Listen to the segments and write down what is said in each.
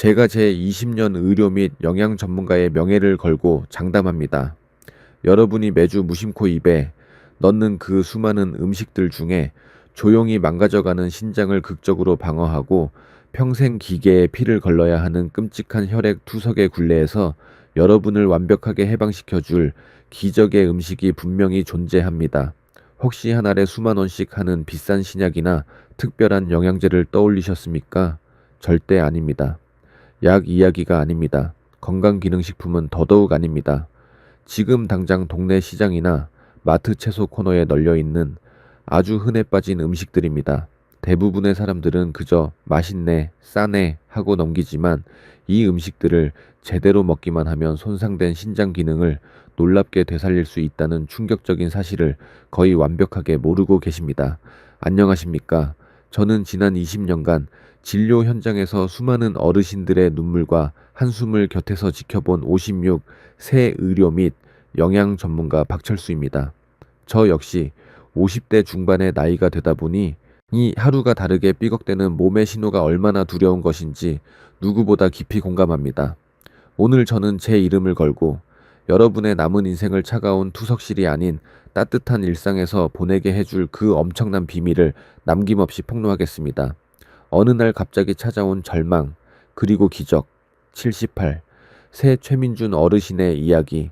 제가 제 20년 의료 및 영양 전문가의 명예를 걸고 장담합니다. 여러분이 매주 무심코 입에 넣는 그 수많은 음식들 중에 조용히 망가져가는 신장을 극적으로 방어하고 평생 기계에 피를 걸러야 하는 끔찍한 혈액 투석의 굴레에서 여러분을 완벽하게 해방시켜 줄 기적의 음식이 분명히 존재합니다. 혹시 한 알에 수만 원씩 하는 비싼 신약이나 특별한 영양제를 떠올리셨습니까? 절대 아닙니다. 약 이야기가 아닙니다. 건강기능식품은 더더욱 아닙니다. 지금 당장 동네 시장이나 마트 채소 코너에 널려 있는 아주 흔해 빠진 음식들입니다. 대부분의 사람들은 그저 맛있네, 싸네 하고 넘기지만 이 음식들을 제대로 먹기만 하면 손상된 신장 기능을 놀랍게 되살릴 수 있다는 충격적인 사실을 거의 완벽하게 모르고 계십니다. 안녕하십니까? 저는 지난 20년간 진료 현장에서 수많은 어르신들의 눈물과 한숨을 곁에서 지켜본 56 새 의료 및 영양 전문가 박철수입니다. 저 역시 50대 중반의 나이가 되다 보니 이 하루가 다르게 삐걱대는 몸의 신호가 얼마나 두려운 것인지 누구보다 깊이 공감합니다. 오늘 저는 제 이름을 걸고 여러분의 남은 인생을 차가운 투석실이 아닌 따뜻한 일상에서 보내게 해줄 그 엄청난 비밀을 남김없이 폭로하겠습니다. 어느 날 갑자기 찾아온 절망, 그리고 기적, 78, 새 최민준 어르신의 이야기,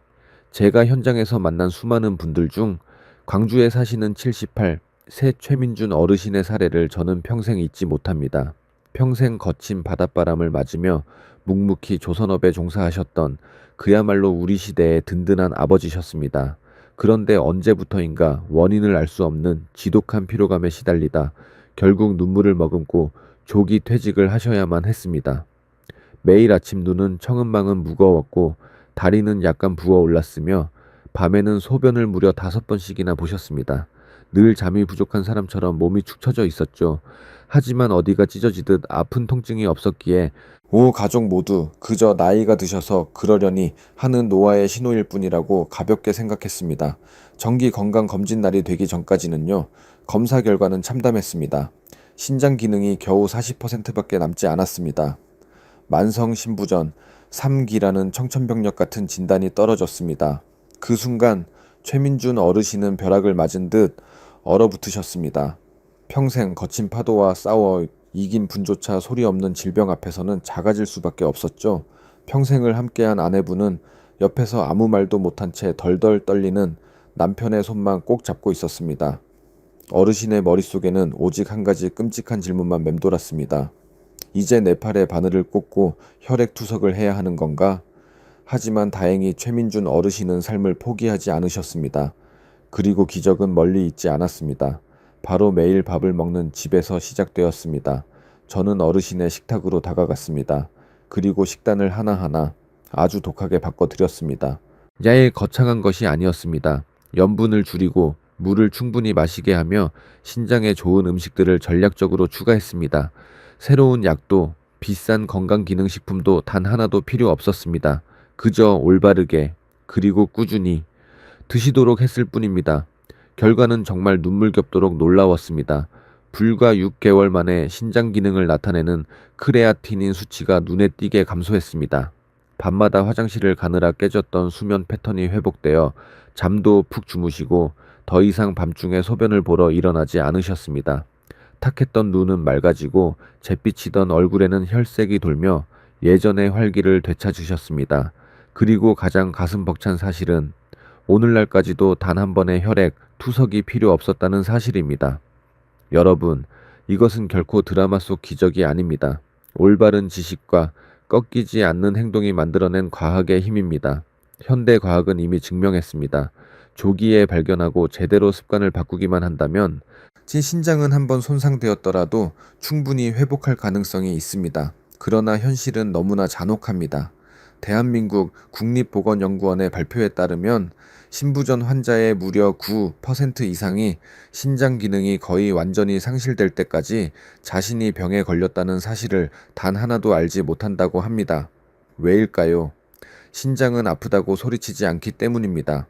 제가 현장에서 만난 수많은 분들 중 광주에 사시는 78, 새 최민준 어르신의 사례를 저는 평생 잊지 못합니다. 평생 거친 바닷바람을 맞으며 묵묵히 조선업에 종사하셨던 그야말로 우리 시대의 든든한 아버지셨습니다. 그런데 언제부터인가 원인을 알 수 없는 지독한 피로감에 시달리다 결국 눈물을 머금고 조기 퇴직을 하셔야만 했습니다. 매일 아침 눈은 청은망은 무거웠고 다리는 약간 부어 올랐으며 밤에는 소변을 무려 5번씩이나 보셨습니다. 늘 잠이 부족한 사람처럼 몸이 축 처져 있었죠. 하지만 어디가 찢어지듯 아픈 통증이 없었기에 가족 모두 그저 나이가 드셔서 그러려니 하는 노화의 신호일 뿐이라고 가볍게 생각했습니다. 정기 건강 검진 날이 되기 전까지는요. 검사 결과는 참담했습니다. 신장 기능이 겨우 40%밖에 남지 않았습니다. 만성 신부전 3기라는 청천벽력 같은 진단이 떨어졌습니다. 그 순간 최민준 어르신은 벼락을 맞은 듯 얼어붙으셨습니다. 평생 거친 파도와 싸워 이긴 분조차 소리 없는 질병 앞에서는 작아질 수밖에 없었죠. 평생을 함께한 아내분은 옆에서 아무 말도 못한 채 덜덜 떨리는 남편의 손만 꼭 잡고 있었습니다. 어르신의 머릿속에는 오직 한 가지 끔찍한 질문만 맴돌았습니다. 이제 내 팔에 바늘을 꽂고 혈액 투석을 해야 하는 건가? 하지만 다행히 최민준 어르신은 삶을 포기하지 않으셨습니다. 그리고 기적은 멀리 있지 않았습니다. 바로 매일 밥을 먹는 집에서 시작되었습니다. 저는 어르신의 식탁으로 다가갔습니다. 그리고 식단을 하나하나 아주 독하게 바꿔드렸습니다. 야에 거창한 것이 아니었습니다. 염분을 줄이고 물을 충분히 마시게 하며 신장에 좋은 음식들을 전략적으로 추가했습니다. 새로운 약도 비싼 건강기능식품도 단 하나도 필요 없었습니다. 그저 올바르게 그리고 꾸준히 드시도록 했을 뿐입니다. 결과는 정말 눈물겹도록 놀라웠습니다. 불과 6개월 만에 신장 기능을 나타내는 크레아티닌 수치가 눈에 띄게 감소했습니다. 밤마다 화장실을 가느라 깨졌던 수면 패턴이 회복되어 잠도 푹 주무시고 더 이상 밤중에 소변을 보러 일어나지 않으셨습니다. 탁했던 눈은 맑아지고 잿빛이던 얼굴에는 혈색이 돌며 예전의 활기를 되찾으셨습니다. 그리고 가장 가슴 벅찬 사실은 오늘날까지도 단 한 번의 혈액 투석이 필요 없었다는 사실입니다. 여러분, 이것은 결코 드라마 속 기적이 아닙니다. 올바른 지식과 꺾이지 않는 행동이 만들어낸 과학의 힘입니다. 현대 과학은 이미 증명했습니다. 조기에 발견하고 제대로 습관을 바꾸기만 한다면 제 신장은 한번 손상되었더라도 충분히 회복할 가능성이 있습니다. 그러나 현실은 너무나 잔혹합니다. 대한민국 국립보건연구원의 발표에 따르면 신부전 환자의 무려 9% 이상이 신장 기능이 거의 완전히 상실될 때까지 자신이 병에 걸렸다는 사실을 단 하나도 알지 못한다고 합니다. 왜일까요? 신장은 아프다고 소리치지 않기 때문입니다.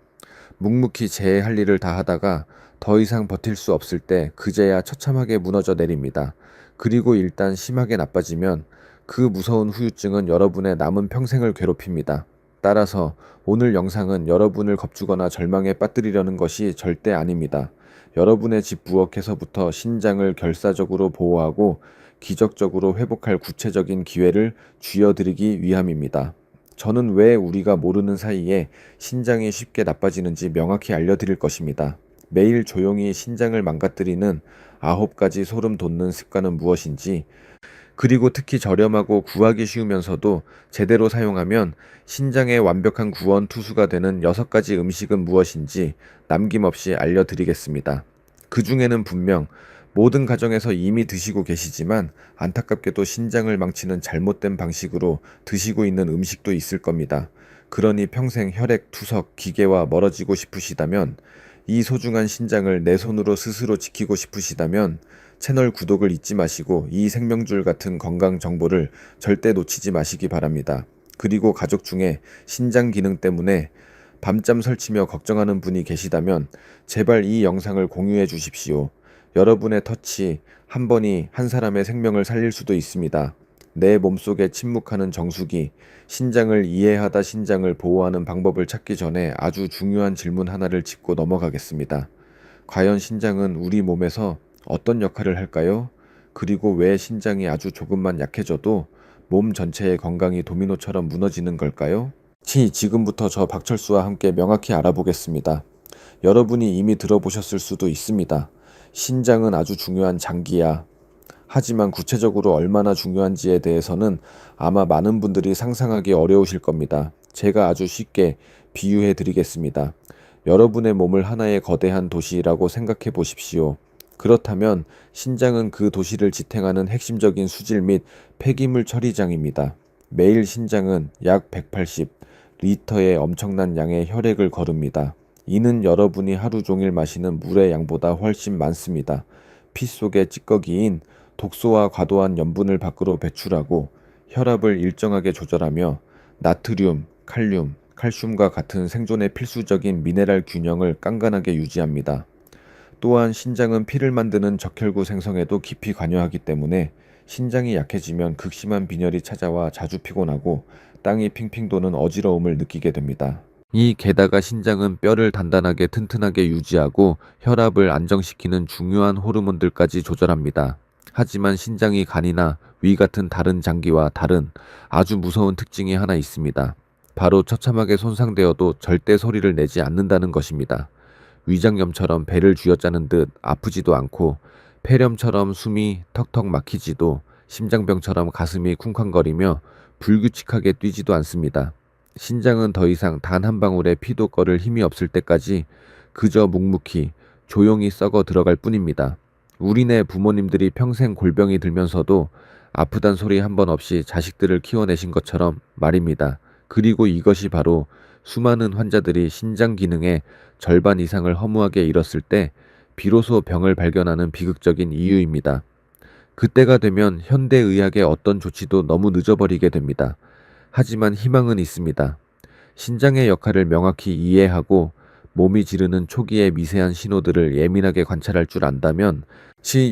묵묵히 제 할 일을 다 하다가 더 이상 버틸 수 없을 때 그제야 처참하게 무너져 내립니다. 그리고 일단 심하게 나빠지면 그 무서운 후유증은 여러분의 남은 평생을 괴롭힙니다. 따라서 오늘 영상은 여러분을 겁주거나 절망에 빠뜨리려는 것이 절대 아닙니다. 여러분의 집 부엌에서부터 신장을 결사적으로 보호하고 기적적으로 회복할 구체적인 기회를 쥐어드리기 위함입니다. 저는 왜 우리가 모르는 사이에 신장이 쉽게 나빠지는지 명확히 알려드릴 것입니다. 매일 조용히 신장을 망가뜨리는 9가지 소름 돋는 습관은 무엇인지, 그리고 특히 저렴하고 구하기 쉬우면서도 제대로 사용하면 신장의 완벽한 구원 투수가 되는 6가지 음식은 무엇인지 남김없이 알려드리겠습니다. 그 중에는 분명 모든 가정에서 이미 드시고 계시지만 안타깝게도 신장을 망치는 잘못된 방식으로 드시고 있는 음식도 있을 겁니다. 그러니 평생 혈액, 투석, 기계와 멀어지고 싶으시다면, 이 소중한 신장을 내 손으로 스스로 지키고 싶으시다면 채널 구독을 잊지 마시고 이 생명줄 같은 건강 정보를 절대 놓치지 마시기 바랍니다. 그리고 가족 중에 신장 기능 때문에 밤잠 설치며 걱정하는 분이 계시다면 제발 이 영상을 공유해 주십시오. 여러분의 터치 한 번이 한 사람의 생명을 살릴 수도 있습니다. 내 몸속에 침묵하는 정수기, 신장을 이해하다 신장을 보호하는 방법을 찾기 전에 아주 중요한 질문 하나를 짚고 넘어가겠습니다. 과연 신장은 우리 몸에서 어떤 역할을 할까요? 그리고 왜 신장이 아주 조금만 약해져도 몸 전체의 건강이 도미노처럼 무너지는 걸까요? 지금부터 저 박철수와 함께 명확히 알아보겠습니다. 여러분이 이미 들어보셨을 수도 있습니다. 신장은 아주 중요한 장기야. 하지만 구체적으로 얼마나 중요한지에 대해서는 아마 많은 분들이 상상하기 어려우실 겁니다. 제가 아주 쉽게 비유해 드리겠습니다. 여러분의 몸을 하나의 거대한 도시라고 생각해 보십시오. 그렇다면 신장은 그 도시를 지탱하는 핵심적인 수질 및 폐기물 처리장입니다. 매일 신장은 약 180리터의 엄청난 양의 혈액을 거릅니다. 이는 여러분이 하루 종일 마시는 물의 양보다 훨씬 많습니다. 피 속의 찌꺼기인 독소와 과도한 염분을 밖으로 배출하고 혈압을 일정하게 조절하며 나트륨, 칼륨, 칼슘과 같은 생존에 필수적인 미네랄 균형을 깐깐하게 유지합니다. 또한 신장은 피를 만드는 적혈구 생성에도 깊이 관여하기 때문에 신장이 약해지면 극심한 빈혈이 찾아와 자주 피곤하고 땅이 핑핑 도는 어지러움을 느끼게 됩니다. 게다가 신장은 뼈를 단단하게 튼튼하게 유지하고 혈압을 안정시키는 중요한 호르몬들까지 조절합니다. 하지만 신장이 간이나 위 같은 다른 장기와 다른 아주 무서운 특징이 하나 있습니다. 바로 처참하게 손상되어도 절대 소리를 내지 않는다는 것입니다. 위장염처럼 배를 쥐어짜는 듯 아프지도 않고, 폐렴처럼 숨이 턱턱 막히지도, 심장병처럼 가슴이 쿵쾅거리며 불규칙하게 뛰지도 않습니다. 신장은 더 이상 단 한 방울의 피도 끓을 힘이 없을 때까지 그저 묵묵히 조용히 썩어 들어갈 뿐입니다. 우리네 부모님들이 평생 골병이 들면서도 아프단 소리 한 번 없이 자식들을 키워내신 것처럼 말입니다. 그리고 이것이 바로 수많은 환자들이 신장 기능의 절반 이상을 허무하게 잃었을 때 비로소 병을 발견하는 비극적인 이유입니다. 그때가 되면 현대의학의 어떤 조치도 너무 늦어버리게 됩니다. 하지만 희망은 있습니다. 신장의 역할을 명확히 이해하고 몸이 지르는 초기의 미세한 신호들을 예민하게 관찰할 줄 안다면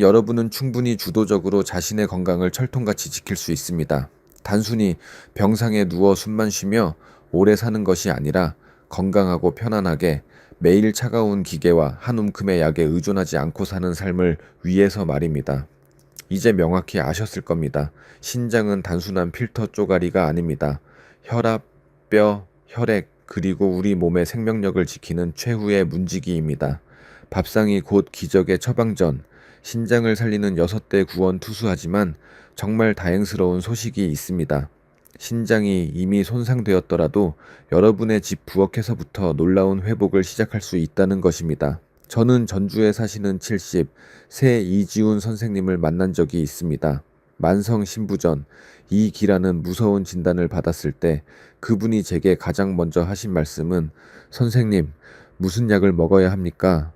여러분은 충분히 주도적으로 자신의 건강을 철통같이 지킬 수 있습니다. 단순히 병상에 누워 숨만 쉬며 오래 사는 것이 아니라 건강하고 편안하게 매일 차가운 기계와 한 움큼의 약에 의존하지 않고 사는 삶을 위해서 말입니다. 이제 명확히 아셨을 겁니다. 신장은 단순한 필터 쪼가리가 아닙니다. 혈압, 뼈, 혈액, 그리고 우리 몸의 생명력을 지키는 최후의 문지기입니다. 밥상이 곧 기적의 처방전, 신장을 살리는 6대 구원 투수하지만 정말 다행스러운 소식이 있습니다. 신장이 이미 손상되었더라도 여러분의 집 부엌에서부터 놀라운 회복을 시작할 수 있다는 것입니다. 저는 전주에 사시는 70세 이지훈 선생님을 만난 적이 있습니다. 만성 신부전 2기라는 무서운 진단을 받았을 때 그분이 제게 가장 먼저 하신 말씀은 "선생님, 무슨 약을 먹어야 합니까?"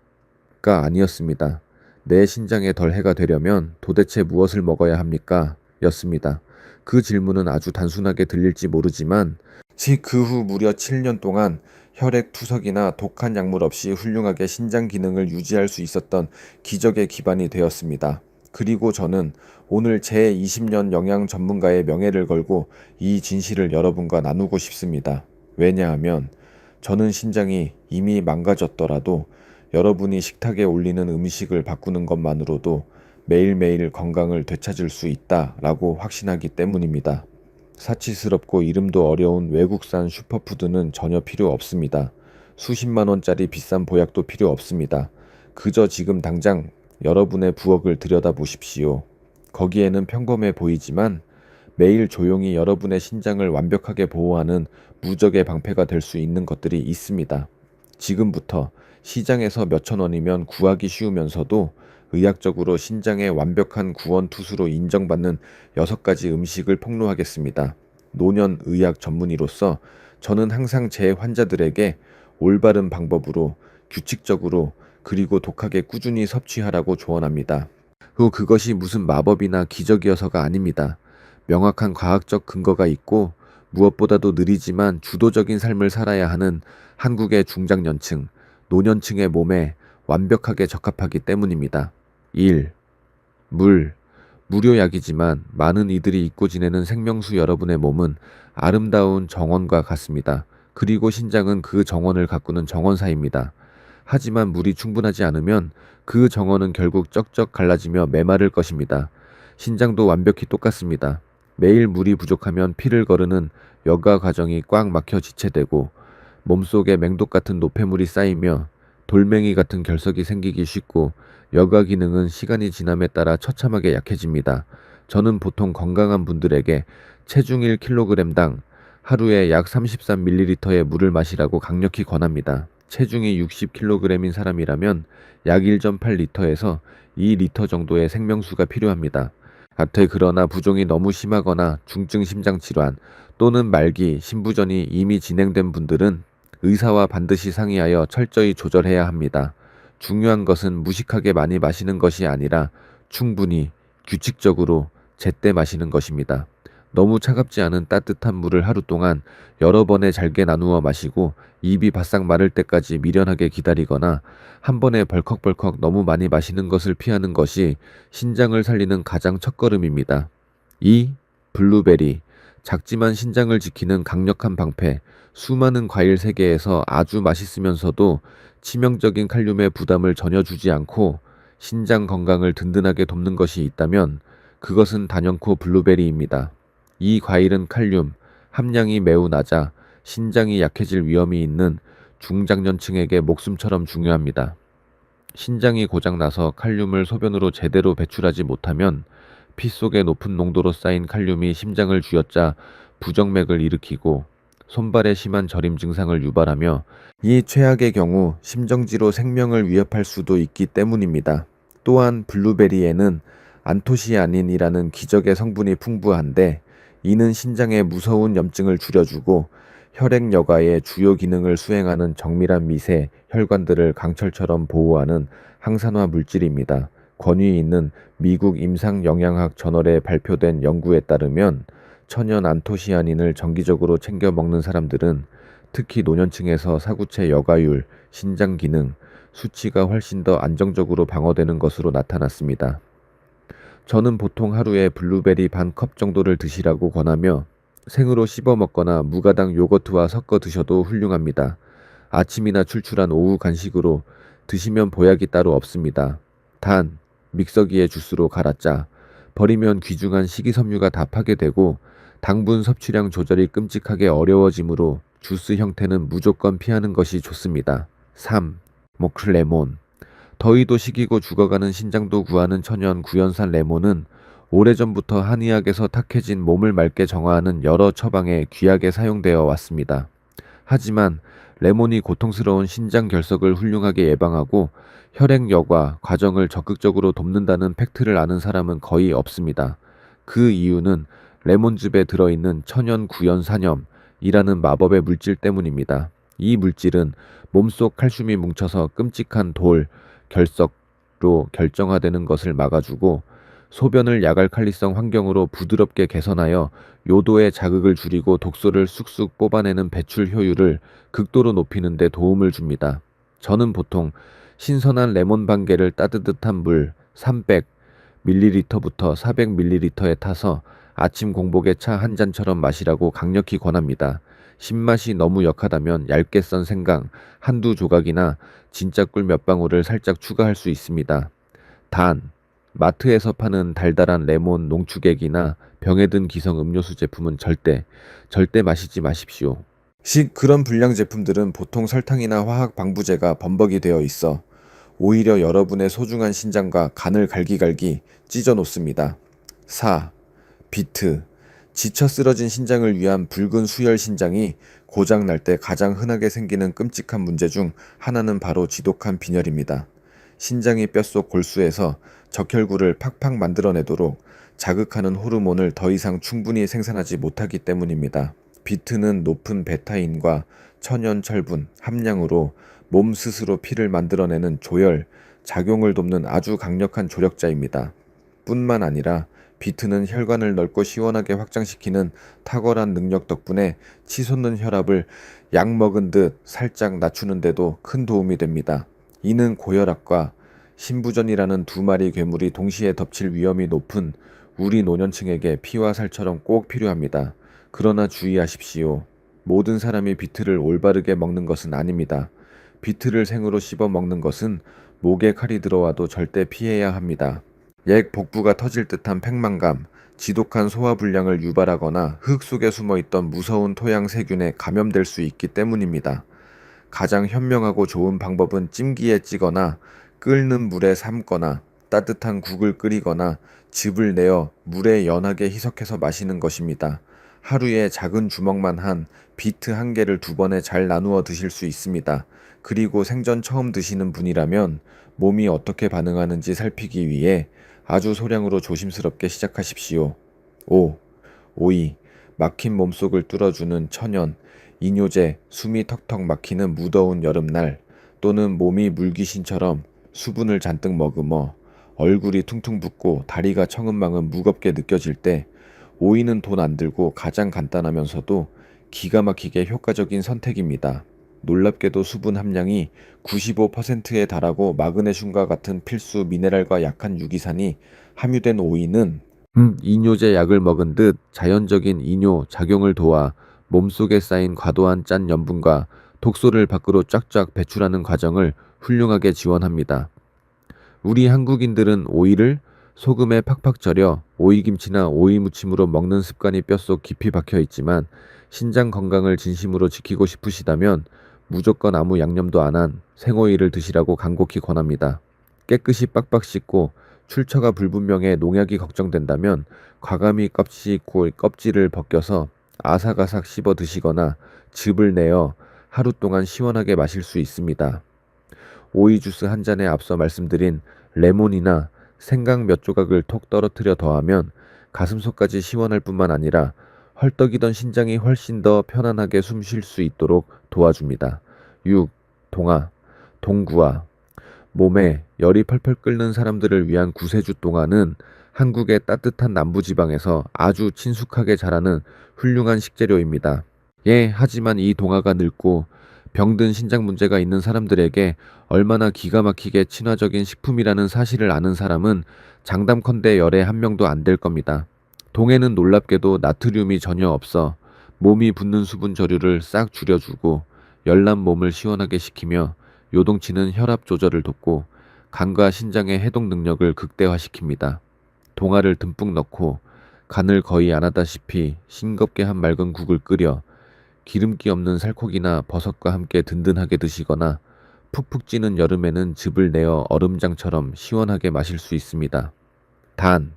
가 아니었습니다. "내 신장에 덜 해가 되려면 도대체 무엇을 먹어야 합니까?" 였습니다. 그 질문은 아주 단순하게 들릴지 모르지만 그 후 무려 7년 동안 혈액 투석이나 독한 약물 없이 훌륭하게 신장 기능을 유지할 수 있었던 기적의 기반이 되었습니다. 그리고 저는 오늘 제20년 영양 전문가의 명예를 걸고 이 진실을 여러분과 나누고 싶습니다. 왜냐하면 저는 신장이 이미 망가졌더라도 여러분이 식탁에 올리는 음식을 바꾸는 것만으로도 매일매일 건강을 되찾을 수 있다라고 확신하기 때문입니다. 사치스럽고 이름도 어려운 외국산 슈퍼푸드는 전혀 필요 없습니다. 수십만 원짜리 비싼 보약도 필요 없습니다. 그저 지금 당장 여러분의 부엌을 들여다보십시오. 거기에는 평범해 보이지만 매일 조용히 여러분의 신장을 완벽하게 보호하는 무적의 방패가 될 수 있는 것들이 있습니다. 지금부터 시장에서 몇천 원이면 구하기 쉬우면서도 의학적으로 신장의 완벽한 구원 투수로 인정받는 6가지 음식을 폭로하겠습니다. 노년 의학 전문의로서 저는 항상 제 환자들에게 올바른 방법으로 규칙적으로 그리고 독하게 꾸준히 섭취하라고 조언합니다. 그것이 무슨 마법이나 기적이어서가 아닙니다. 명확한 과학적 근거가 있고 무엇보다도 느리지만 주도적인 삶을 살아야 하는 한국의 중장년층, 노년층의 몸에 완벽하게 적합하기 때문입니다. 1. 물. 무료약이지만 많은 이들이 잊고 지내는 생명수 여러분의 몸은 아름다운 정원과 같습니다. 그리고 신장은 그 정원을 가꾸는 정원사입니다. 하지만 물이 충분하지 않으면 그 정원은 결국 쩍쩍 갈라지며 메마를 것입니다. 신장도 완벽히 똑같습니다. 매일 물이 부족하면 피를 거르는 여가 과정이 꽉 막혀 지체되고 몸속에 맹독 같은 노폐물이 쌓이며 돌멩이 같은 결석이 생기기 쉽고 여가 기능은 시간이 지남에 따라 처참하게 약해집니다. 저는 보통 건강한 분들에게 체중 1kg당 하루에 약 33ml의 물을 마시라고 강력히 권합니다. 체중이 60kg인 사람이라면 약 1.8리터에서 2리터 정도의 생명수가 필요합니다. 그러나 부종이 너무 심하거나 중증 심장질환 또는 말기, 신부전이 이미 진행된 분들은 의사와 반드시 상의하여 철저히 조절해야 합니다. 중요한 것은 무식하게 많이 마시는 것이 아니라 충분히 규칙적으로 제때 마시는 것입니다. 너무 차갑지 않은 따뜻한 물을 하루 동안 여러 번에 잘게 나누어 마시고 입이 바싹 마를 때까지 미련하게 기다리거나 한 번에 벌컥벌컥 너무 많이 마시는 것을 피하는 것이 신장을 살리는 가장 첫걸음입니다. 2. 블루베리. 작지만 신장을 지키는 강력한 방패. 수많은 과일 세계에서 아주 맛있으면서도 치명적인 칼륨의 부담을 전혀 주지 않고 신장 건강을 든든하게 돕는 것이 있다면 그것은 단연코 블루베리입니다. 이 과일은 칼륨 함량이 매우 낮아 신장이 약해질 위험이 있는 중장년층에게 목숨처럼 중요합니다. 신장이 고장나서 칼륨을 소변으로 제대로 배출하지 못하면 피 속에 높은 농도로 쌓인 칼륨이 심장을 쥐어짜 부정맥을 일으키고 손발에 심한 저림 증상을 유발하며 이 최악의 경우 심정지로 생명을 위협할 수도 있기 때문입니다. 또한 블루베리에는 안토시아닌이라는 기적의 성분이 풍부한데 이는 신장의 무서운 염증을 줄여주고 혈액 여가의 주요 기능을 수행하는 정밀한 미세 혈관들을 강철처럼 보호하는 항산화 물질입니다. 권위 있는 미국 임상영양학 저널에 발표된 연구에 따르면 천연 안토시아닌을 정기적으로 챙겨 먹는 사람들은 특히 노년층에서 사구체 여가율, 신장 기능, 수치가 훨씬 더 안정적으로 방어되는 것으로 나타났습니다. 저는 보통 하루에 블루베리 반 컵 정도를 드시라고 권하며 생으로 씹어 먹거나 무가당 요거트와 섞어 드셔도 훌륭합니다. 아침이나 출출한 오후 간식으로 드시면 보약이 따로 없습니다. 단, 믹서기에 주스로 갈아짜 버리면 귀중한 식이섬유가 다 파괴되고 당분 섭취량 조절이 끔찍하게 어려워지므로 주스 형태는 무조건 피하는 것이 좋습니다. 3. 레몬. 더위도 식이고 죽어가는 신장도 구하는 천연 구연산 레몬은 오래전부터 한의학에서 탁해진 몸을 맑게 정화하는 여러 처방에 귀하게 사용되어 왔습니다. 하지만 레몬이 고통스러운 신장 결석을 훌륭하게 예방하고 혈액 여과 과정을 적극적으로 돕는다는 팩트를 아는 사람은 거의 없습니다. 그 이유는 레몬즙에 들어있는 천연 구연산염이라는 마법의 물질 때문입니다. 이 물질은 몸속 칼슘이 뭉쳐서 끔찍한 돌, 결석로 결정화되는 것을 막아주고 소변을 야갈칼리성 환경으로 부드럽게 개선하여 요도의 자극을 줄이고 독소를 쑥쑥 뽑아내는 배출 효율을 극도로 높이는 데 도움을 줍니다. 저는 보통 신선한 레몬 반 개를 따뜻한 물 300 300ml부터 400ml에 타서 아침 공복에 차 한 잔처럼 마시라고 강력히 권합니다. 신맛이 너무 역하다면 얇게 썬 생강 한두 조각이나 진짜 꿀 몇 방울을 살짝 추가할 수 있습니다. 단, 마트에서 파는 달달한 레몬 농축액이나 병에 든 기성 음료수 제품은 절대 마시지 마십시오. 그런 불량 제품들은 보통 설탕이나 화학 방부제가 범벅이 되어 있어 오히려 여러분의 소중한 신장과 간을 갈기갈기 찢어 놓습니다. 4. 비트. 지쳐 쓰러진 신장을 위한 붉은 수혈 신장이 고장 날 때 가장 흔하게 생기는 끔찍한 문제 중 하나는 바로 지독한 빈혈입니다. 신장이 뼛속 골수에서 적혈구를 팍팍 만들어내도록 자극하는 호르몬을 더 이상 충분히 생산하지 못하기 때문입니다. 비트는 높은 베타인과 천연 철분 함량으로 몸 스스로 피를 만들어내는 조혈, 작용을 돕는 아주 강력한 조력자입니다. 뿐만 아니라 비트는 혈관을 넓고 시원하게 확장시키는 탁월한 능력 덕분에 치솟는 혈압을 약 먹은 듯 살짝 낮추는 데도 큰 도움이 됩니다. 이는 고혈압과 신부전이라는 두 마리 괴물이 동시에 덮칠 위험이 높은 우리 노년층에게 피와 살처럼 꼭 필요합니다. 그러나 주의하십시오. 모든 사람이 비트를 올바르게 먹는 것은 아닙니다. 비트를 생으로 씹어 먹는 것은 목에 칼이 들어와도 절대 피해야 합니다. 옛 복부가 터질 듯한 팽만감, 지독한 소화불량을 유발하거나 흙 속에 숨어있던 무서운 토양 세균에 감염될 수 있기 때문입니다. 가장 현명하고 좋은 방법은 찜기에 찌거나 끓는 물에 삶거나 따뜻한 국을 끓이거나 즙을 내어 물에 연하게 희석해서 마시는 것입니다. 하루에 작은 주먹만 한 비트 한 개를 2번에 잘 나누어 드실 수 있습니다. 그리고 생전 처음 드시는 분이라면 몸이 어떻게 반응하는지 살피기 위해 아주 소량으로 조심스럽게 시작하십시오. 5. 오이. 막힌 몸속을 뚫어주는 천연, 이뇨제, 숨이 턱턱 막히는 무더운 여름날 또는 몸이 물귀신처럼 수분을 잔뜩 머금어 얼굴이 퉁퉁 붓고 다리가 천근만근 무겁게 느껴질 때 오이는 돈 안 들고 가장 간단하면서도 기가 막히게 효과적인 선택입니다. 놀랍게도 수분 함량이 95%에 달하고 마그네슘과 같은 필수 미네랄과 약한 유기산이 함유된 오이는 이뇨제 약을 먹은 듯 자연적인 이뇨 작용을 도와 몸속에 쌓인 과도한 짠 염분과 독소를 밖으로 쫙쫙 배출하는 과정을 훌륭하게 지원합니다. 우리 한국인들은 오이를 소금에 팍팍 절여 오이김치나 오이무침으로 먹는 습관이 뼛속 깊이 박혀 있지만 신장 건강을 진심으로 지키고 싶으시다면 무조건 아무 양념도 안 한 생오이를 드시라고 간곡히 권합니다. 깨끗이 빡빡 씻고 출처가 불분명해 농약이 걱정된다면 과감히 껍질을 벗겨서 아삭아삭 씹어 드시거나 즙을 내어 하루 동안 시원하게 마실 수 있습니다. 오이 주스 한 잔에 앞서 말씀드린 레몬이나 생강 몇 조각을 톡 떨어뜨려 더하면 가슴속까지 시원할 뿐만 아니라 헐떡이던 신장이 훨씬 더 편안하게 숨 쉴 수 있도록 도와줍니다. 6. 동화, 동구화. 몸에 열이 펄펄 끓는 사람들을 위한 구세주 동화는 한국의 따뜻한 남부지방에서 아주 친숙하게 자라는 훌륭한 식재료입니다. 하지만 이 동화가 늙고 병든 신장 문제가 있는 사람들에게 얼마나 기가 막히게 친화적인 식품이라는 사실을 아는 사람은 장담컨대 열에 한 명도 안 될 겁니다. 동해는 놀랍게도 나트륨이 전혀 없어 몸이 붓는 수분 저류를 싹 줄여주고 열난 몸을 시원하게 식히며 요동치는 혈압 조절을 돕고 간과 신장의 해독 능력을 극대화시킵니다. 동화를 듬뿍 넣고 간을 거의 안 하다시피 싱겁게 한 맑은 국을 끓여 기름기 없는 살코기나 버섯과 함께 든든하게 드시거나 푹푹 찌는 여름에는 즙을 내어 얼음장처럼 시원하게 마실 수 있습니다. 단,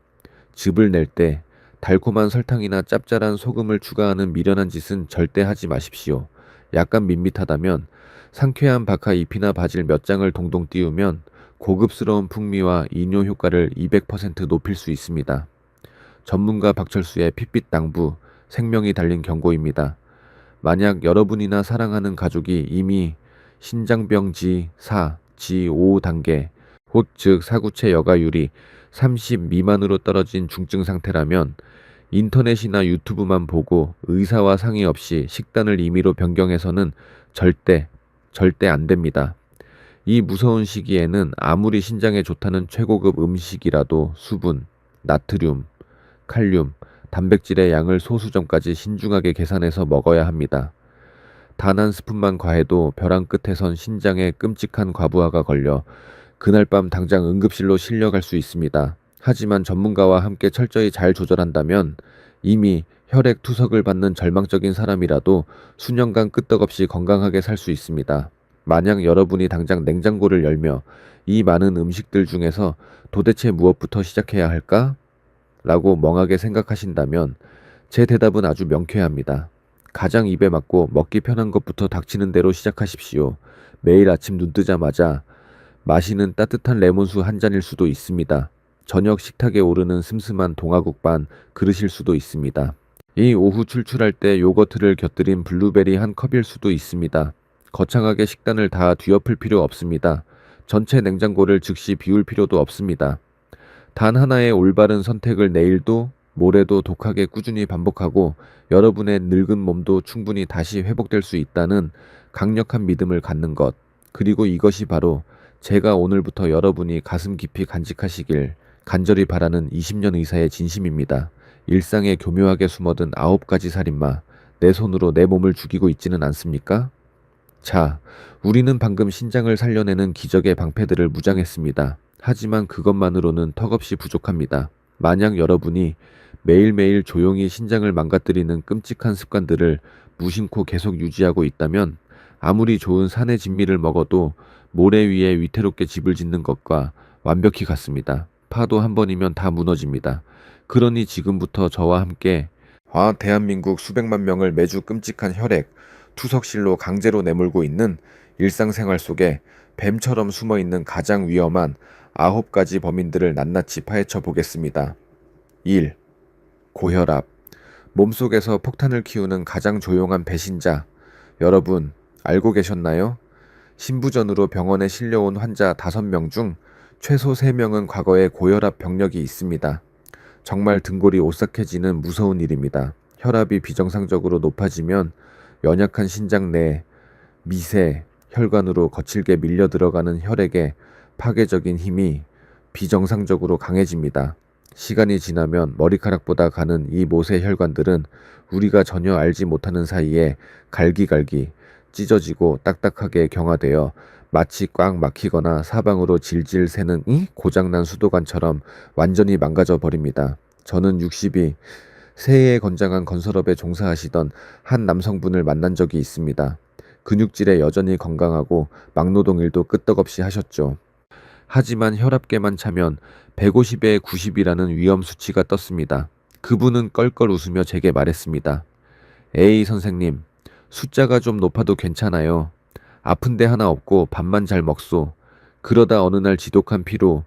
즙을 낼 때 달콤한 설탕이나 짭짤한 소금을 추가하는 미련한 짓은 절대 하지 마십시오. 약간 밋밋하다면 상쾌한 바카 잎이나 바질 몇 장을 동동 띄우면 고급스러운 풍미와 이뇨 효과를 200% 높일 수 있습니다. 전문가 박철수의 핏빛 당부, 생명이 달린 경고입니다. 만약 여러분이나 사랑하는 가족이 이미 신장병 지4, 지5 단계, 즉 사구체 여가율이 30 미만으로 떨어진 중증 상태라면 인터넷이나 유튜브만 보고 의사와 상의 없이 식단을 임의로 변경해서는 절대 안 됩니다. 이 무서운 시기에는 아무리 신장에 좋다는 최고급 음식이라도 수분, 나트륨, 칼륨, 단백질의 양을 소수점까지 신중하게 계산해서 먹어야 합니다. 단 한 스푼만 과해도 벼랑 끝에선 신장에 끔찍한 과부하가 걸려 그날 밤 당장 응급실로 실려갈 수 있습니다. 하지만 전문가와 함께 철저히 잘 조절한다면 이미 혈액 투석을 받는 절망적인 사람이라도 수년간 끄떡없이 건강하게 살 수 있습니다. 만약 여러분이 당장 냉장고를 열며 이 많은 음식들 중에서 도대체 무엇부터 시작해야 할까? 라고 멍하게 생각하신다면 제 대답은 아주 명쾌합니다. 가장 입에 맞고 먹기 편한 것부터 닥치는 대로 시작하십시오. 매일 아침 눈 뜨자마자 마시는 따뜻한 레몬수 한 잔일 수도 있습니다. 저녁 식탁에 오르는 슴슴한 동화국 반 그릇일 수도 있습니다. 이 오후 출출할 때 요거트를 곁들인 블루베리 한 컵일 수도 있습니다. 거창하게 식단을 다 뒤엎을 필요 없습니다. 전체 냉장고를 즉시 비울 필요도 없습니다. 단 하나의 올바른 선택을 내일도 모레도 독하게 꾸준히 반복하고 여러분의 늙은 몸도 충분히 다시 회복될 수 있다는 강력한 믿음을 갖는 것. 그리고 이것이 바로 제가 오늘부터 여러분이 가슴 깊이 간직하시길 간절히 바라는 20년 의사의 진심입니다. 일상에 교묘하게 숨어든 9가지 살인마. 내 손으로 내 몸을 죽이고 있지는 않습니까? 자, 우리는 방금 신장을 살려내는 기적의 방패들을 무장했습니다. 하지만 그것만으로는 턱없이 부족합니다. 만약 여러분이 매일매일 조용히 신장을 망가뜨리는 끔찍한 습관들을 무심코 계속 유지하고 있다면 아무리 좋은 산의 진미를 먹어도 모래 위에 위태롭게 집을 짓는 것과 완벽히 같습니다. 파도 한 번이면 다 무너집니다. 그러니 지금부터 저와 함께 대한민국 수백만 명을 매주 끔찍한 혈액, 투석실로 강제로 내몰고 있는 일상생활 속에 뱀처럼 숨어있는 가장 위험한 9가지 범인들을 낱낱이 파헤쳐 보겠습니다. 1. 고혈압. 몸속에서 폭탄을 키우는 가장 조용한 배신자. 여러분, 알고 계셨나요? 신부전으로 병원에 실려온 환자 5명 중 최소 3명은 과거에 고혈압 병력이 있습니다. 정말 등골이 오싹해지는 무서운 일입니다. 혈압이 비정상적으로 높아지면 연약한 신장 내 미세 혈관으로 거칠게 밀려 들어가는 혈액에 파괴적인 힘이 비정상적으로 강해집니다. 시간이 지나면 머리카락보다 가는 이 모세 혈관들은 우리가 전혀 알지 못하는 사이에 갈기갈기 찢어지고 딱딱하게 경화되어 마치 꽉 막히거나 사방으로 질질 새는 고장난 수도관처럼 완전히 망가져 버립니다. 저는 60이 새해에 건장한 건설업에 종사하시던 한 남성분을 만난 적이 있습니다. 근육질에 여전히 건강하고 막노동 일도 끄떡없이 하셨죠. 하지만 혈압계만 차면 150에 90이라는 위험 수치가 떴습니다. 그분은 껄껄 웃으며 제게 말했습니다. 에이 선생님, 숫자가 좀 높아도 괜찮아요. 아픈데 하나 없고 밥만 잘 먹소. 그러다 어느 날 지독한 피로,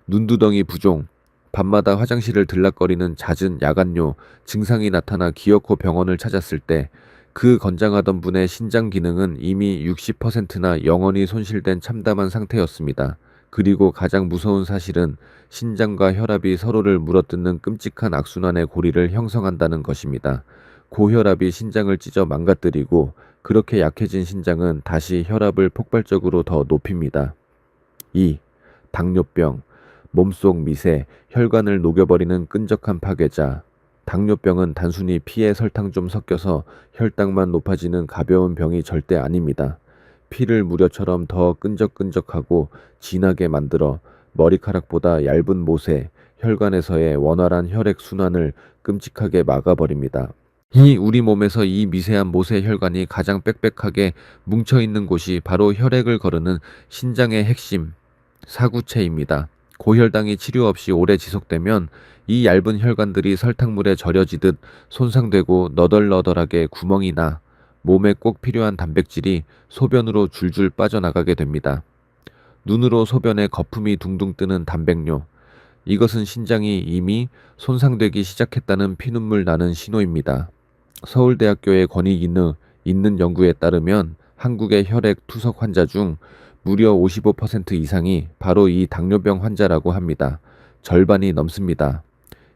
눈두덩이 부종, 밤마다 화장실을 들락거리는 잦은 야간뇨 증상이 나타나 기어코 병원을 찾았을 때 그 건장하던 분의 신장 기능은 이미 60%나 영원히 손실된 참담한 상태였습니다. 그리고 가장 무서운 사실은 신장과 혈압이 서로를 물어뜯는 끔찍한 악순환의 고리를 형성한다는 것입니다. 고혈압이 신장을 찢어 망가뜨리고 그렇게 약해진 신장은 다시 혈압을 폭발적으로 더 높입니다. 2. 당뇨병. 몸속 미세, 혈관을 녹여버리는 끈적한 파괴자. 당뇨병은 단순히 피에 설탕 좀 섞여서 혈당만 높아지는 가벼운 병이 절대 아닙니다. 피를 무려처럼 더 끈적끈적하고 진하게 만들어 머리카락보다 얇은 모세, 혈관에서의 원활한 혈액 순환을 끔찍하게 막아버립니다. 우리 몸에서 이 미세한 모세 혈관이 가장 빽빽하게 뭉쳐있는 곳이 바로 혈액을 거르는 신장의 핵심, 사구체입니다. 고혈당이 치료 없이 오래 지속되면 이 얇은 혈관들이 설탕물에 절여지듯 손상되고 너덜너덜하게 구멍이 나 몸에 꼭 필요한 단백질이 소변으로 줄줄 빠져나가게 됩니다. 눈으로 소변에 거품이 둥둥 뜨는 단백뇨. 이것은 신장이 이미 손상되기 시작했다는 피눈물 나는 신호입니다. 서울대학교의 권익 있는 연구에 따르면 한국의 혈액 투석 환자 중 무려 55% 이상이 바로 이 당뇨병 환자라고 합니다. 절반이 넘습니다.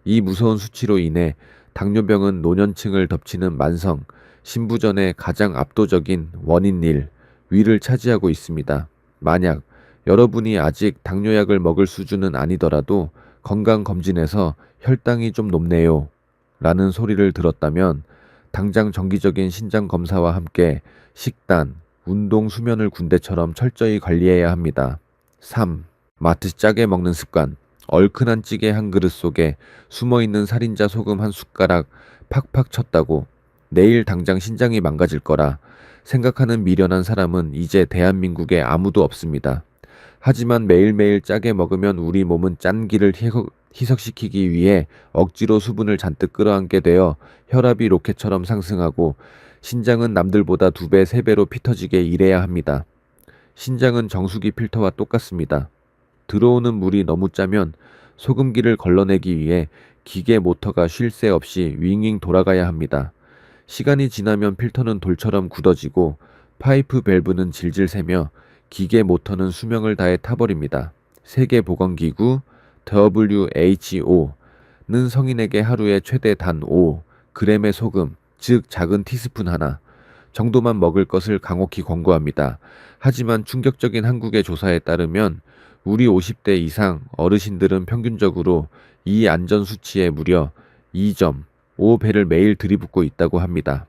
이 무서운 수치로 인해 당뇨병은 노년층을 덮치는 만성, 신부전의 가장 압도적인 원인 1, 위를 차지하고 있습니다. 만약 여러분이 아직 당뇨약을 먹을 수준은 아니더라도 건강검진에서 혈당이 좀 높네요 라는 소리를 들었다면 당장 정기적인 신장 검사와 함께 식단, 운동, 수면을 군대처럼 철저히 관리해야 합니다. 3. 마트 짜게 먹는 습관. 얼큰한 찌개 한 그릇 속에 숨어있는 살인자 소금 한 숟가락 팍팍 쳤다고 내일 당장 신장이 망가질 거라 생각하는 미련한 사람은 이제 대한민국에 아무도 없습니다. 하지만 매일매일 짜게 먹으면 우리 몸은 짠기를 희석시키기 위해 억지로 수분을 잔뜩 끌어안게 되어 혈압이 로켓처럼 상승하고 신장은 남들보다 2배, 3배로 피 터지게 일해야 합니다. 신장은 정수기 필터와 똑같습니다. 들어오는 물이 너무 짜면 소금기를 걸러내기 위해 기계 모터가 쉴 새 없이 윙윙 돌아가야 합니다. 시간이 지나면 필터는 돌처럼 굳어지고 파이프 밸브는 질질 새며 기계 모터는 수명을 다해 타버립니다. 세계보건기구 WHO는 성인에게 하루에 최대 단 5g의 소금, 즉 작은 티스푼 하나 정도만 먹을 것을 강혹히 권고합니다. 하지만 충격적인 한국의 조사에 따르면 우리 50대 이상 어르신들은 평균적으로 이 안전수치에 무려 2.5배를 매일 들이붓고 있다고 합니다.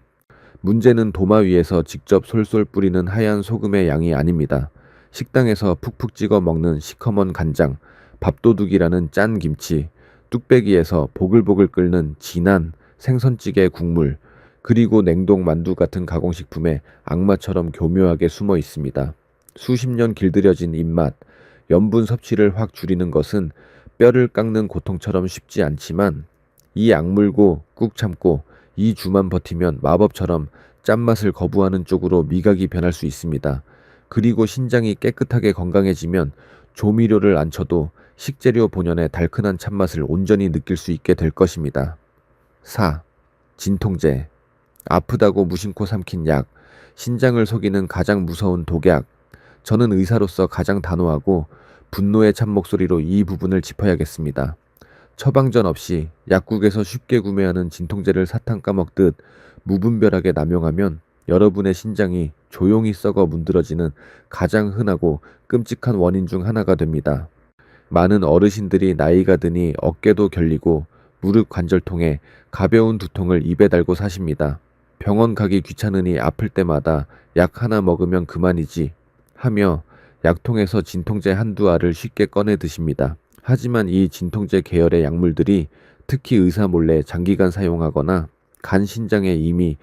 문제는 도마 위에서 직접 솔솔 뿌리는 하얀 소금의 양이 아닙니다. 식당에서 푹푹 찍어 먹는 시커먼 간장, 밥도둑이라는 짠 김치, 뚝배기에서 보글보글 끓는 진한 생선찌개 국물, 그리고 냉동 만두 같은 가공식품에 악마처럼 교묘하게 숨어 있습니다. 수십 년 길들여진 입맛, 염분 섭취를 확 줄이는 것은 뼈를 깎는 고통처럼 쉽지 않지만 이 악물고 꾹 참고 2주만 버티면 마법처럼 짠맛을 거부하는 쪽으로 미각이 변할 수 있습니다. 그리고 신장이 깨끗하게 건강해지면 조미료를 안 쳐도 식재료 본연의 달큰한 참맛을 온전히 느낄 수 있게 될 것입니다. 4. 진통제. 아프다고 무심코 삼킨 약, 신장을 속이는 가장 무서운 독약. 저는 의사로서 가장 단호하고 분노에 찬 목소리로 이 부분을 짚어야겠습니다. 처방전 없이 약국에서 쉽게 구매하는 진통제를 사탕 까먹듯 무분별하게 남용하면 여러분의 신장이 조용히 썩어 문드러지는 가장 흔하고 끔찍한 원인 중 하나가 됩니다. 많은 어르신들이 나이가 드니 어깨도 결리고 무릎 관절통에 가벼운 두통을 입에 달고 사십니다. 병원 가기 귀찮으니 아플 때마다 약 하나 먹으면 그만이지 하며 약통에서 진통제 한두 알을 쉽게 꺼내 드십니다. 하지만 이 진통제 계열의 약물들이 특히 의사 몰래 장기간 사용하거나 간 신장에 이미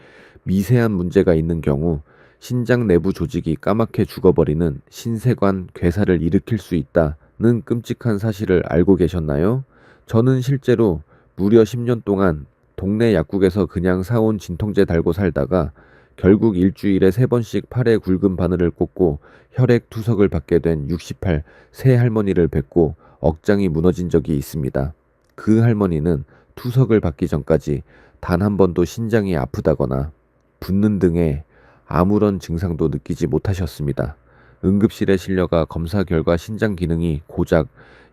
미세한 문제가 있는 경우 신장 내부 조직이 까맣게 죽어버리는 신세관 괴사를 일으킬 수 있다는 끔찍한 사실을 알고 계셨나요? 저는 실제로 무려 10년 동안 동네 약국에서 그냥 사온 진통제 달고 살다가 결국 일주일에 3번씩 팔에 굵은 바늘을 꽂고 혈액 투석을 받게 된 68 새 할머니를 뵙고 억장이 무너진 적이 있습니다. 그 할머니는 투석을 받기 전까지 단 한 번도 신장이 아프다거나 붓는 등의 아무런 증상도 느끼지 못하셨습니다. 응급실에 실려가 검사 결과 신장 기능이 고작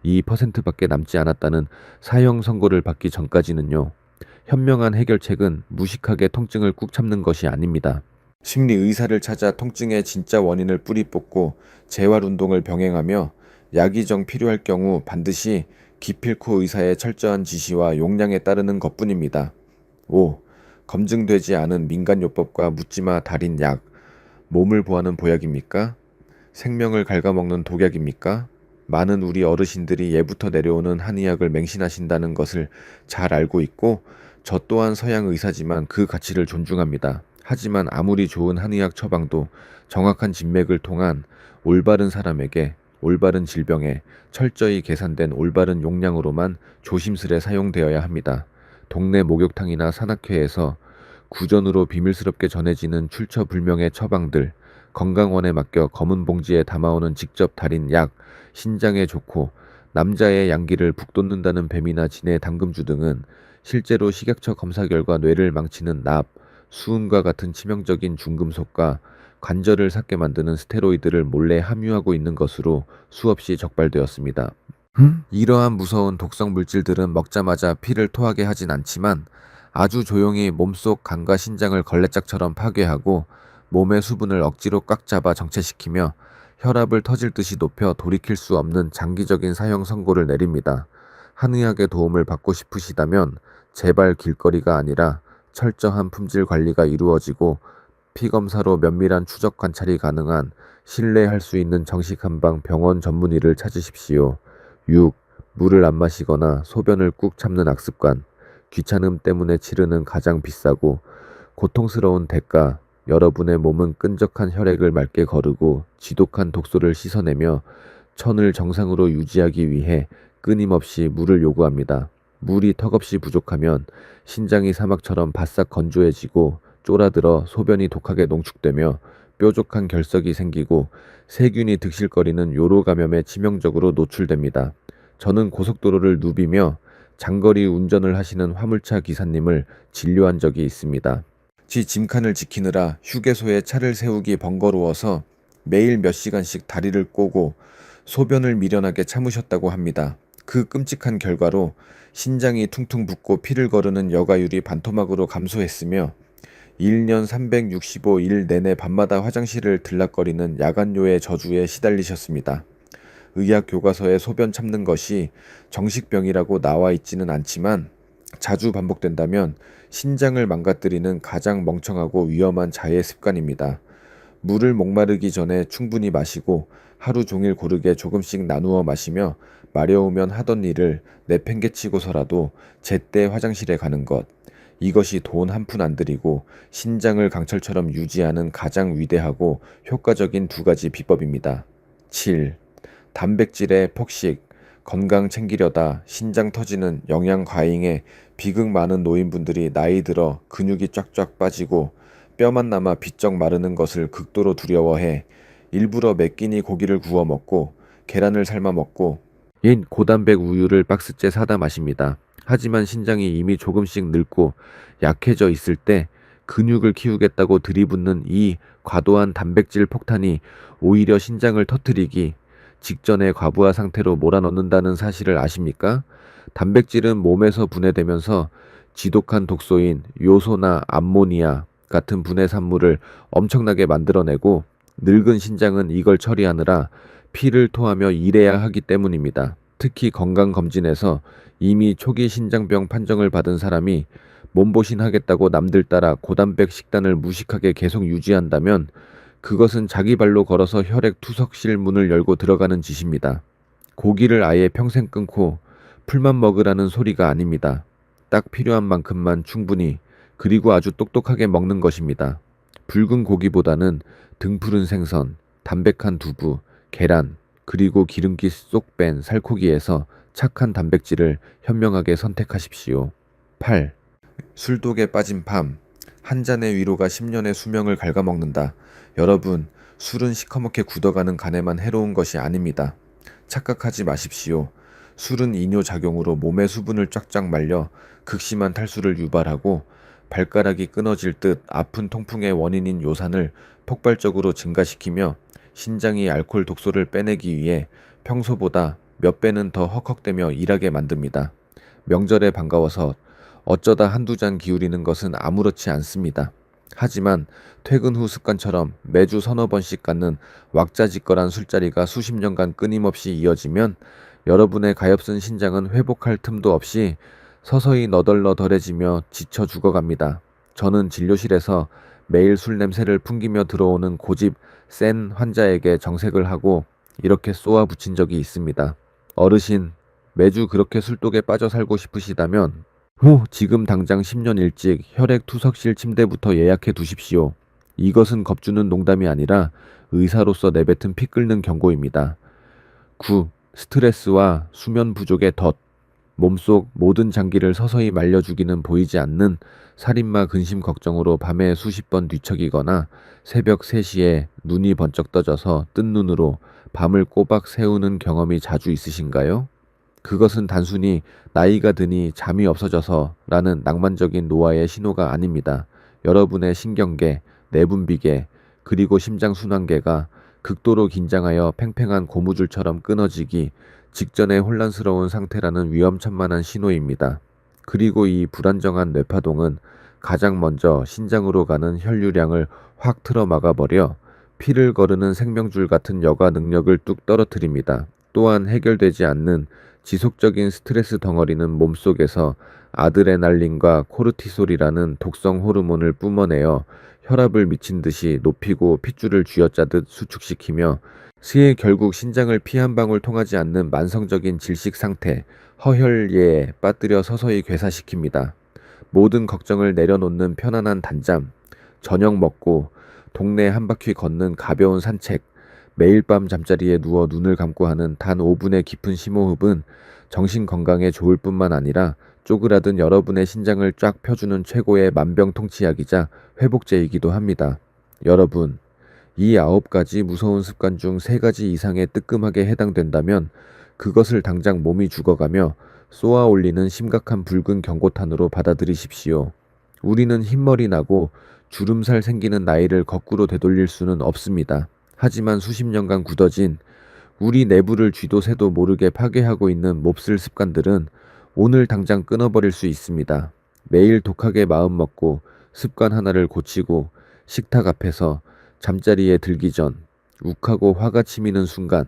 2%밖에 남지 않았다는 사형 선고를 받기 전까지는요. 현명한 해결책은 무식하게 통증을 꾹 참는 것이 아닙니다. 심리 의사를 찾아 통증의 진짜 원인을 뿌리 뽑고 재활 운동을 병행하며 약이 정 필요할 경우 반드시 기필코 의사의 철저한 지시와 용량에 따르는 것뿐입니다. 5. 검증되지 않은 민간요법과 묻지마 달인 약. 몸을 보하는 보약입니까? 생명을 갉아먹는 독약입니까? 많은 우리 어르신들이 예부터 내려오는 한의학을 맹신하신다는 것을 잘 알고 있고 저 또한 서양 의사지만 그 가치를 존중합니다. 하지만 아무리 좋은 한의학 처방도 정확한 진맥을 통한 올바른 사람에게 올바른 질병에 철저히 계산된 올바른 용량으로만 조심스레 사용되어야 합니다. 동네 목욕탕이나 산악회에서 구전으로 비밀스럽게 전해지는 출처불명의 처방들, 건강원에 맡겨 검은 봉지에 담아오는 직접 달인 약, 신장에 좋고 남자의 양기를 북돋는다는 뱀이나 진의 당금주 등은 실제로 식약처 검사 결과 뇌를 망치는 납, 수은과 같은 치명적인 중금속과 관절을 삭게 만드는 스테로이드를 몰래 함유하고 있는 것으로 수없이 적발되었습니다. 이러한 무서운 독성 물질들은 먹자마자 피를 토하게 하진 않지만 아주 조용히 몸속 간과 신장을 걸레짝처럼 파괴하고 몸의 수분을 억지로 꽉 잡아 정체시키며 혈압을 터질 듯이 높여 돌이킬 수 없는 장기적인 사형 선고를 내립니다. 한의학의 도움을 받고 싶으시다면 제발 길거리가 아니라 철저한 품질 관리가 이루어지고 피검사로 면밀한 추적 관찰이 가능한 신뢰할 수 있는 정식 한방 병원 전문의를 찾으십시오. 6. 물을 안 마시거나 소변을 꾹 참는 악습관. 귀찮음 때문에 치르는 가장 비싸고 고통스러운 대가. 여러분의 몸은 끈적한 혈액을 맑게 거르고 지독한 독소를 씻어내며 천을 정상으로 유지하기 위해 끊임없이 물을 요구합니다. 물이 턱없이 부족하면 신장이 사막처럼 바싹 건조해지고 쫄아들어 소변이 독하게 농축되며 뾰족한 결석이 생기고 세균이 득실거리는 요로 감염에 치명적으로 노출됩니다. 저는 고속도로를 누비며 장거리 운전을 하시는 화물차 기사님을 진료한 적이 있습니다. 지 짐칸을 지키느라 휴게소에 차를 세우기 번거로워서 매일 몇 시간씩 다리를 꼬고 소변을 미련하게 참으셨다고 합니다. 그 끔찍한 결과로 신장이 퉁퉁 붓고 피를 거르는 여가율이 반토막으로 감소했으며 1년 365일 내내 밤마다 화장실을 들락거리는 야간요의 저주에 시달리셨습니다. 의학 교과서에 소변 참는 것이 정식병이라고 나와 있지는 않지만 자주 반복된다면 신장을 망가뜨리는 가장 멍청하고 위험한 자해 습관입니다. 물을 목마르기 전에 충분히 마시고 하루 종일 고르게 조금씩 나누어 마시며 마려우면 하던 일을 내팽개치고서라도 제때 화장실에 가는 것. 이것이 돈 한 푼 안 들이고 신장을 강철처럼 유지하는 가장 위대하고 효과적인 두 가지 비법입니다. 7. 단백질의 폭식. 건강 챙기려다 신장 터지는 영양 과잉에 비극 많은 노인분들이 나이 들어 근육이 쫙쫙 빠지고 뼈만 남아 비쩍 마르는 것을 극도로 두려워해 일부러 몇 끼니 고기를 구워 먹고 계란을 삶아 먹고 고단백 우유를 박스째 사다 마십니다. 하지만 신장이 이미 조금씩 늙고 약해져 있을 때 근육을 키우겠다고 들이붓는 이 과도한 단백질 폭탄이 오히려 신장을 터뜨리기 직전에 과부하 상태로 몰아넣는다는 사실을 아십니까? 단백질은 몸에서 분해되면서 지독한 독소인 요소나 암모니아 같은 분해 산물을 엄청나게 만들어내고 늙은 신장은 이걸 처리하느라 피를 토하며 일해야 하기 때문입니다. 특히 건강검진에서 이미 초기 신장병 판정을 받은 사람이 몸보신하겠다고 남들 따라 고단백 식단을 무식하게 계속 유지한다면 그것은 자기 발로 걸어서 혈액 투석실 문을 열고 들어가는 짓입니다. 고기를 아예 평생 끊고 풀만 먹으라는 소리가 아닙니다. 딱 필요한 만큼만 충분히 그리고 아주 똑똑하게 먹는 것입니다. 붉은 고기보다는 등푸른 생선, 담백한 두부, 계란, 그리고 기름기 쏙 뺀 살코기에서 착한 단백질을 현명하게 선택하십시오. 8. 술독에 빠진 밤. 한 잔의 위로가 10년의 수명을 갉아먹는다. 여러분, 술은 시커멓게 굳어가는 간에만 해로운 것이 아닙니다. 착각하지 마십시오. 술은 이뇨작용으로 몸의 수분을 쫙쫙 말려 극심한 탈수를 유발하고 발가락이 끊어질 듯 아픈 통풍의 원인인 요산을 폭발적으로 증가시키며 신장이 알코올 독소를 빼내기 위해 평소보다 몇 배는 더 헉헉대며 일하게 만듭니다. 명절에 반가워서 어쩌다 한두 잔 기울이는 것은 아무렇지 않습니다. 하지만 퇴근 후 습관처럼 매주 서너 번씩 갖는 왁자지껄한 술자리가 수십 년간 끊임없이 이어지면 여러분의 가엾은 신장은 회복할 틈도 없이 서서히 너덜너덜해지며 지쳐 죽어갑니다. 저는 진료실에서 매일 술 냄새를 풍기며 들어오는 고집 센 환자에게 정색을 하고 이렇게 쏘아붙인 적이 있습니다. 어르신, 매주 그렇게 술독에 빠져 살고 싶으시다면 지금 당장 10년 일찍 혈액 투석실 침대부터 예약해 두십시오. 이것은 겁주는 농담이 아니라 의사로서 내뱉은 피 끓는 경고입니다. 9. 스트레스와 수면 부족의 덫. 몸속 모든 장기를 서서히 말려 죽이는 보이지 않는 살인마 근심 걱정으로 밤에 수십 번 뒤척이거나 새벽 3시에 눈이 번쩍 떠져서 뜬 눈으로 밤을 꼬박 새우는 경험이 자주 있으신가요? 그것은 단순히 나이가 드니 잠이 없어져서라는 낭만적인 노화의 신호가 아닙니다. 여러분의 신경계, 내분비계, 그리고 심장순환계가 극도로 긴장하여 팽팽한 고무줄처럼 끊어지기 직전의 혼란스러운 상태라는 위험천만한 신호입니다. 그리고 이 불안정한 뇌파동은 가장 먼저 신장으로 가는 혈류량을 확 틀어 막아버려 피를 거르는 생명줄 같은 여가 능력을 뚝 떨어뜨립니다. 또한 해결되지 않는 지속적인 스트레스 덩어리는 몸속에서 아드레날린과 코르티솔이라는 독성 호르몬을 뿜어내어 혈압을 미친 듯이 높이고 핏줄을 쥐어짜듯 수축시키며 스에 결국 신장을 피 한 방울 통하지 않는 만성적인 질식 상태, 허혈예에 빠뜨려 서서히 괴사시킵니다. 모든 걱정을 내려놓는 편안한 단잠, 저녁 먹고 동네 한 바퀴 걷는 가벼운 산책, 매일 밤 잠자리에 누워 눈을 감고 하는 단 5분의 깊은 심호흡은 정신 건강에 좋을 뿐만 아니라 쪼그라든 여러분의 신장을 쫙 펴주는 최고의 만병통치약이자 회복제이기도 합니다. 여러분, 이 9가지 무서운 습관 중 3가지 이상에 뜨끔하게 해당된다면 그것을 당장 몸이 죽어가며 쏘아 올리는 심각한 붉은 경고탄으로 받아들이십시오. 우리는 흰머리 나고 주름살 생기는 나이를 거꾸로 되돌릴 수는 없습니다. 하지만 수십 년간 굳어진 우리 내부를 쥐도 새도 모르게 파괴하고 있는 몹쓸 습관들은 오늘 당장 끊어버릴 수 있습니다. 매일 독하게 마음먹고 습관 하나를 고치고 식탁 앞에서 잠자리에 들기 전 욱하고 화가 치미는 순간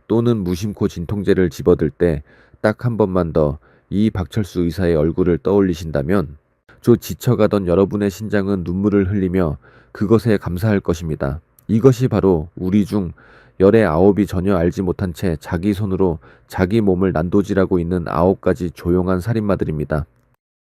또는 무심코 진통제를 집어들 때 딱 한 번만 더 이 박철수 의사의 얼굴을 떠올리신다면 지쳐가던 여러분의 신장은 눈물을 흘리며 그것에 감사할 것입니다. 이것이 바로 우리 중 열의 9이 전혀 알지 못한 채 자기 손으로 자기 몸을 난도질하고 있는 9가지 조용한 살인마들입니다.